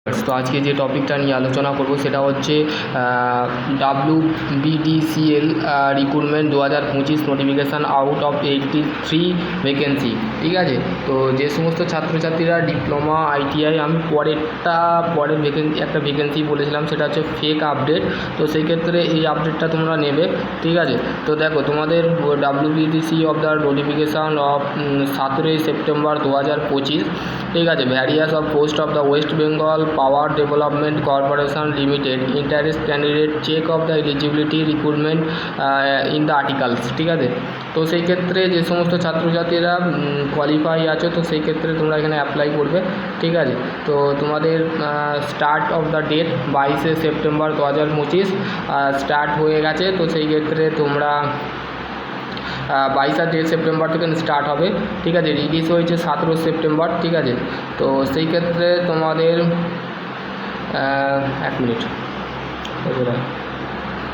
তো আজকে যে টপিকটা নিয়ে আলোচনা করব সেটা হচ্ছে WBDCL recruitment 2025 notification out of 83 vacancy. ঠিক আছে, তো যে সমস্ত ছাত্রছাত্রীরা ডিপ্লোমা ITI, আমি পরের একটা ভ্যাকেন্সি বলেছিলাম সেটা হচ্ছে ফেক আপডেট। তো সেই ক্ষেত্রে এই আপডেটটা তোমরা নেবে। ঠিক আছে, তো দেখো তোমাদের WBDC of the notification of 17 September 2025। ঠিক আছে, various of post of the West Bengal power development corporation limited interest candidate check of the eligibility recruitment in the articles. ঠিক আছে, তো সেই ক্ষেত্রে যে সমস্ত ছাত্রছাত্রীরা কোয়ালিফাই আছো তো সেই ক্ষেত্রে তোমরা এখানে অ্যাপ্লাই করবে। ঠিক আছে, তো তোমাদের start of the date 22 September 2025 start হয়ে গেছে। তো সেই ক্ষেত্রে তোমরা 22 সেপ্টেম্বর থেকে স্টার্ট হবে। ঠিক আছে, রিলিজ হয়েছে 17 সেপ্টেম্বর। ঠিক আছে, তো সেই ক্ষেত্রে তোমাদের এক মিনিট।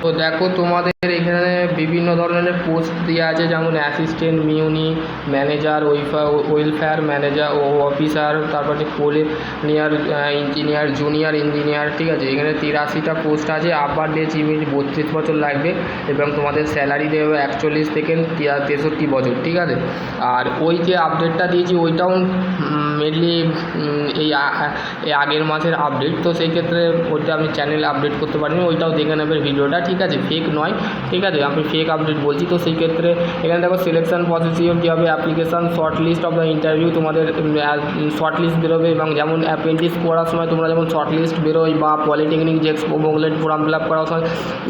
তো দেখো তোমাদের এখানে বিভিন্ন ধরনের পোস্ট দেওয়া আছে, যেমন অ্যাসিস্ট্যান্ট মিউনি ম্যানেজার, ওয়েলফেয়ার ম্যানেজার ও অফিসার, তারপরে কোলিনিয়ার ইঞ্জিনিয়ার, জুনিয়র ইঞ্জিনিয়ার। ঠিক আছে, এখানে 83টা পোস্ট আছে। আপার এজ লিমিট 32 বছর লাগবে এবং তোমাদের স্যালারি দেবে 41 থেকে 63 বছর। ঠিক আছে, আর ওই যে আপডেটটা দিয়েছি ওইটাও মেনলি এই আগের মাসের আপডেট। তো সেই ক্ষেত্রে ওইটা আমি চ্যানেল আপডেট করতে পারিনি, ওইটাও দেখে নেবে ভিডিওটা। ঠিক আছে, ফেক নয়। ঠিক আছে, আমি ফেক আপডেট বলছি। তো সেই ক্ষেত্রে এখানে দেখো সিলেকশন প্রসিডিওর কী হবে, application, short list of the interview, তোমাদের শর্ট লিস্ট বেরোবে এবং যেমন অ্যাপ্রেন্টিস করার সময় তোমরা যেমন শর্ট লিস্ট বেরোয় বা পলিটেকনিক যে মোগলেট ফর্ম ফিল আপ করার সময়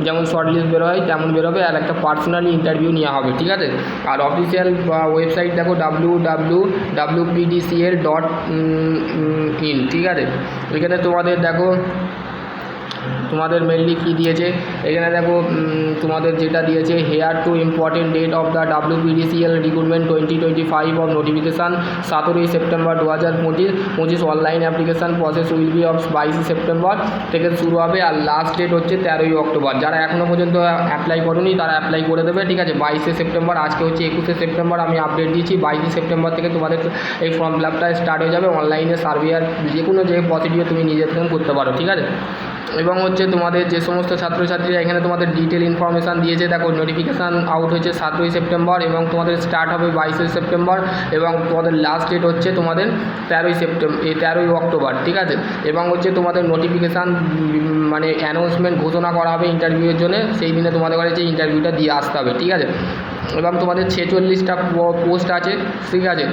যেমন শর্ট লিস্ট বেরোয় তেমন বেরোবে, আর একটা পার্সোনালি ইন্টারভিউ নেওয়া হবে। ঠিক আছে, আর অফিসিয়াল ওয়েবসাইট দেখো www.wbdcl.in। ঠিক আছে, এখানে তোমাদের দেখো তোমাদের মেনলি কী দিয়েছে, এখানে দেখো তোমাদের যেটা দিয়েছে here to important date of the WBDCL recruitment 2025 of notification 17 September 2025 online application process will be of 22 September থেকে শুরু হবে, আর লাস্ট ডেট হচ্ছে 13 অক্টোবর। যারা এখনও পর্যন্ত অ্যাপ্লাই করোনি তারা অ্যাপ্লাই করে দেবে। ঠিক আছে, 22 সেপ্টেম্বর, আজকে হচ্ছে 21 সেপ্টেম্বর, আমি আপডেট দিয়েছি 22 সেপ্টেম্বর থেকে তোমাদের এই ফর্ম ফিল আপটা স্টার্ট হয়ে যাবে। অনলাইনে সার্ভে আর যে কোনো যে প্রসিডিওর তুমি নিজের থেকে করতে পারো। ঠিক আছে, এবং হচ্ছে তোমাদের যে সমস্ত ছাত্রছাত্রীরা এখানে তোমাদের ডিটেল ইনফরমেশান দিয়েছে, দেখো নোটিফিকেশান আউট হয়েছে 7 সেপ্টেম্বর এবং তোমাদের স্টার্ট হবে 22 সেপ্টেম্বর এবং তোমাদের লাস্ট ডেট হচ্ছে তোমাদের 13 অক্টোবর। ঠিক আছে, এবং হচ্ছে তোমাদের নোটিফিকেশান মানে অ্যানাউন্সমেন্ট ঘোষণা করা হবে ইন্টারভিউয়ের জন্য, সেই দিনে তোমাদের কাছে ইন্টারভিউটা দিয়ে আসতে হবে। ঠিক আছে, এবং তোমাদের 46টা পোস্ট আছে। ঠিক আছে,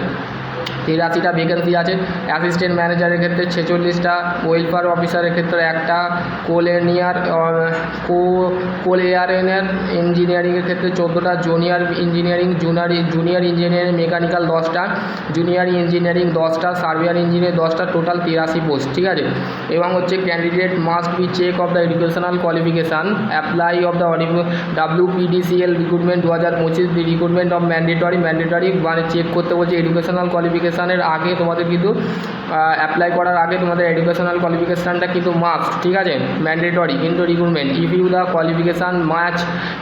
83টা ভ্যাকেন্সি আছে। অ্যাসিস্ট্যান্ট ম্যানেজারের ক্ষেত্রে 46টা, ওয়েলফেয়ার অফিসারের ক্ষেত্রে একটা, কোলেয়ারেনার ইঞ্জিনিয়ারিংয়ের ক্ষেত্রে 14টা, জুনিয়র ইঞ্জিনিয়ারিং মেকানিক্যাল 10টা, জুনিয়র ইঞ্জিনিয়ারিং 10টা, সার্ভেয়ার ইঞ্জিনিয়ার 10টা, টোটাল 83 পোস্ট। ঠিক আছে, এবং হচ্ছে candidate must be check of the educational qualification apply of the WBDCL recruitment 2025 the recruitment of mandatory মানে চেক করতে বলছে এডুকেশনাল কোয়ালিফিকেশানের আগে তোমাদের কিন্তু অ্যাপ্লাই করার আগে তোমাদের এডুকেশনাল কোয়ালিফিকেশানটা কিন্তু মাস্ট। ঠিক আছে, ম্যান্ডেটরি কিন্তু recruitment. If you the qualification match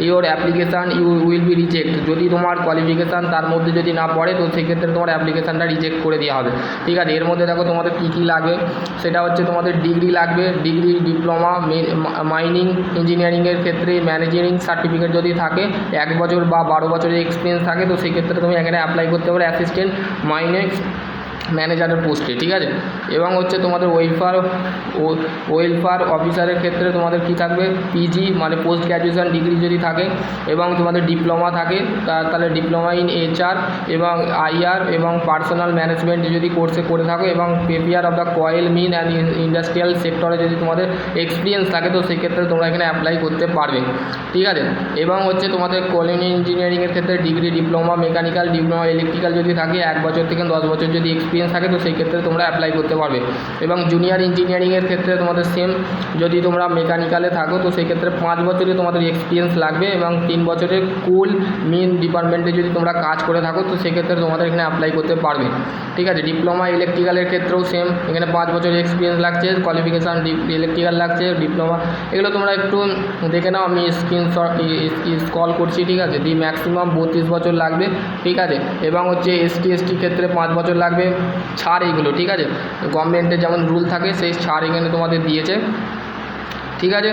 your application you will be reject. যদি তোমার কোয়ালিফিকেশান তার মধ্যে যদি না পড়ে তো সেক্ষেত্রে তোমার অ্যাপ্লিকেশানটা রিজেক্ট করে দেওয়া হবে। ঠিক আছে, এর মধ্যে দেখো তোমাদের কী কী লাগবে, সেটা হচ্ছে তোমাদের ডিগ্রি লাগবে, ডিগ্রি, ডিপ্লোমা, মাইনিং ইঞ্জিনিয়ারিংয়ের ক্ষেত্রে ম্যানেজারিং সার্টিফিকেট যদি থাকে, 1 বছর বা 12 বছরের এক্সপিরিয়েন্স থাকে তো সেই ক্ষেত্রে তুমি এখানে অ্যাপ্লাই করতে পারো অ্যাসিস্ট্যান্ট মাইনিং ম্যানেজারের পোস্টে। ঠিক আছে, এবং হচ্ছে তোমাদের ওয়েলফেয়ার অফিসারের ক্ষেত্রে তোমাদের কী থাকবে, পিজি মানে পোস্ট গ্র্যাজুয়েশন ডিগ্রি যদি থাকে এবং তোমাদের ডিপ্লোমা থাকে তাহলে ডিপ্লোমা ইন HR এবং IR এবং পার্সোনাল ম্যানেজমেন্ট যদি কোর্সে করে থাকো এবং prepare of the coal mine and industrial সেক্টরে যদি তোমাদের এক্সপিরিয়েন্স থাকে তো সেক্ষেত্রে তোমরা এখানে অ্যাপ্লাই করতে পারবে। ঠিক আছে, এবং হচ্ছে তোমাদের কোলিনি ইঞ্জিনিয়ারিংয়ের ক্ষেত্রে degree, diploma, mechanical, diploma, electrical যদি থাকে 1 বছর থেকে 10 বছর যদি এক্সপিরিয়েন্স থাকে তো সেই ক্ষেত্রে তোমরা অ্যাপ্লাই করতে পারবে। এবং জুনিয়র ইঞ্জিনিয়ারিংয়ের ক্ষেত্রে তোমাদের সেম, যদি তোমরা মেকানিক্যালে থাকো তো সেই ক্ষেত্রে 5 বছরে তোমাদের এক্সপিরিয়েন্স লাগবে এবং 3 বছরের কুল মিন ডিপার্টমেন্টে যদি তোমরা কাজ করে থাকো তো সেক্ষেত্রে তোমাদের এখানে অ্যাপ্লাই করতে পারবে। ঠিক আছে, ডিপ্লোমা ইলেকট্রিক্যালের ক্ষেত্রেও সেম, এখানে 5 বছরের এক্সপিরিয়েন্স লাগছে, কোয়ালিফিকেশান ইলেকট্রিক্যাল লাগছে, ডিপ্লোমা, এগুলো তোমরা একটু দেখে নাও, আমি স্ক্রল করছি। ঠিক আছে, ম্যাক্সিমাম 32 বছর লাগবে। ঠিক আছে, এবং হচ্ছে ST ক্ষেত্রে 5 বছর লাগবে, ছাড় এইগুলো, ঠিক আছে, গভর্নমেন্টের যেমন রুল থাকে সেই ছাড় এখানে তোমাদের দিয়েছে, ঠিক আছে,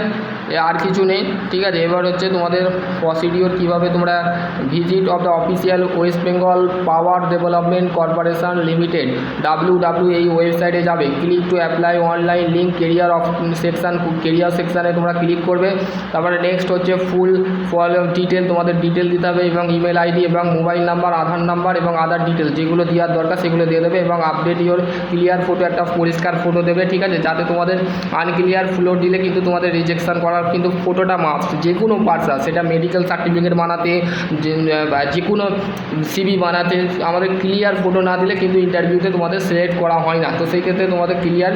আর কিছু নেই, ঠিক আছে। এবার হচ্ছে তোমাদের প্রসিডিওর কীভাবে তোমরা visit of the official West Bengal power development corporation limited WW এই ওয়েবসাইটে যাবে, click to apply online link career of section, career সেকশানে তোমরা ক্লিক করবে। তারপরে নেক্সট হচ্ছে ফুল ডিটেল, তোমাদের ডিটেল দিতে হবে এবং ইমেল আইডি এবং মোবাইল নাম্বার, আধার নাম্বার এবং আদার ডিটেল যেগুলো দেওয়ার দরকার সেগুলো দিয়ে দেবে এবং আপডেট ইওর ক্লিয়ার ফটো, একটা পরিষ্কার ফটো দেবে, ঠিক আছে, যাতে তোমাদের আনক্লিয়ার ফ্লো দিলে কিন্তু তোমাদের রিজেকশান করার কিন্তু ফটোটা মাস্ট, যে কোনো পার্সা, সেটা মেডিকেল সার্টিফিকেট বানাতে, যে কোনো সিভি বানাতে আমাদের ক্লিয়ার ফটো না দিলে কিন্তু ইন্টারভিউতে তোমাদের সিলেক্ট করা হয় না। তো সেই ক্ষেত্রে তোমাদের ক্লিয়ার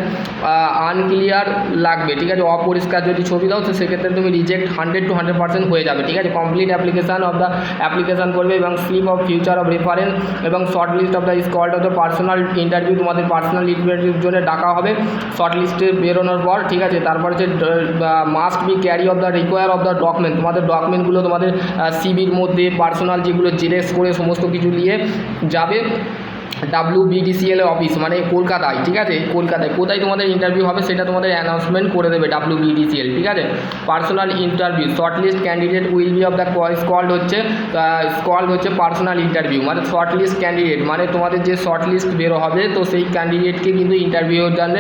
আনক্লিয়ার লাগবে, ঠিক আছে, অপরিষ্কার যদি ছবি দাও তো সেক্ষেত্রে তুমি রিজেক্ট 100 to 100% হয়ে যাবে, ঠিক আছে। Complete application of the application করবে এবং slip of future of reference এবং short list of the squad of the personal interview, তোমাদের পার্সোনাল ইন্টারভিউর জন্য ডাকা হবে শর্ট লিস্টে বেরোনোর পর, ঠিক আছে। তারপর হচ্ছে must be carry of the require of the document, তোমাদের ডকুমেন্টগুলো তোমাদের সিভির মধ্যে পার্সোনাল যেগুলো জেরক্স করে সমস্ত কিছু নিয়ে যাবে WBDCL অফিস, মানে কলকাতায়, ঠিক আছে, কলকাতায়। কোথায় তোমাদের ইন্টারভিউ হবে সেটা তোমাদের অ্যানাউন্সমেন্ট করে দেবে WBDCL, ঠিক আছে। Personal interview, short list candidate will be of the স্কল্ড হচ্ছে পার্সোনাল ইন্টারভিউ, মানে শর্ট লিস্ট ক্যান্ডিডেট মানে তোমাদের যে শর্ট লিস্ট বেরো হবে তো সেই ক্যান্ডিডেটকে কিন্তু ইন্টারভিউর জন্য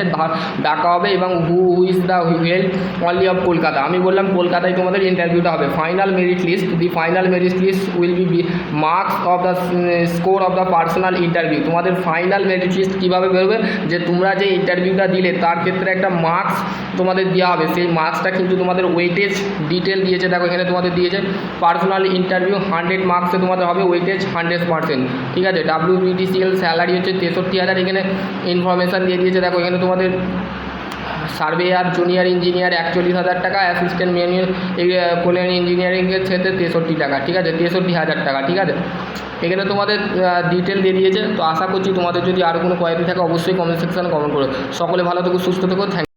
ডাকা হবে এবং who is the held only of Kolkata, আমি বললাম কলকাতায় তোমাদের ইন্টারভিউটা হবে। Final merit list, the final merit list will be marks of the score of the personal interview, তোমাদের ফাইনাল মেরিট লিস্ট কীভাবে বেরোবে, যে তোমরা যে ইন্টারভিউটা দিলে তার ক্ষেত্রে একটা মার্কস তোমাদের দেওয়া হবে, সেই মার্কসটা কিন্তু তোমাদের ওয়েটেজ ডিটেল দিয়েছে, দেখো এখানে তোমাদের দিয়েছে পার্সোনাল ইন্টারভিউ 100 মার্কসে তোমাদের হবে, ওয়েটেজ 100%, ঠিক আছে। WBDCL স্যালারি হচ্ছে 63,000, এখানে ইনফরমেশান দিয়ে দিয়েছে, দেখো এখানে তোমাদের সার্ভেয়ার জুনিয়র ইঞ্জিনিয়ার 41,000 টাকা, অ্যাসিস্ট্যান্ট ম্যানুয়াল কোলিয়ান ইঞ্জিনিয়ারিংয়ের ক্ষেত্রে 63 টাকা, ঠিক আছে, 63,000 টাকা, ঠিক আছে। এখানে তোমাদের ডিটেল দিয়ে দিয়েছে। তো আশা করছি তোমাদের যদি আরও কোনো কোয়ারি থাকে অবশ্যই কমেন্ট সেকশানে কমেন্ট করো। সকলে ভালো থেকো, সুস্থ থেকো, থ্যাংক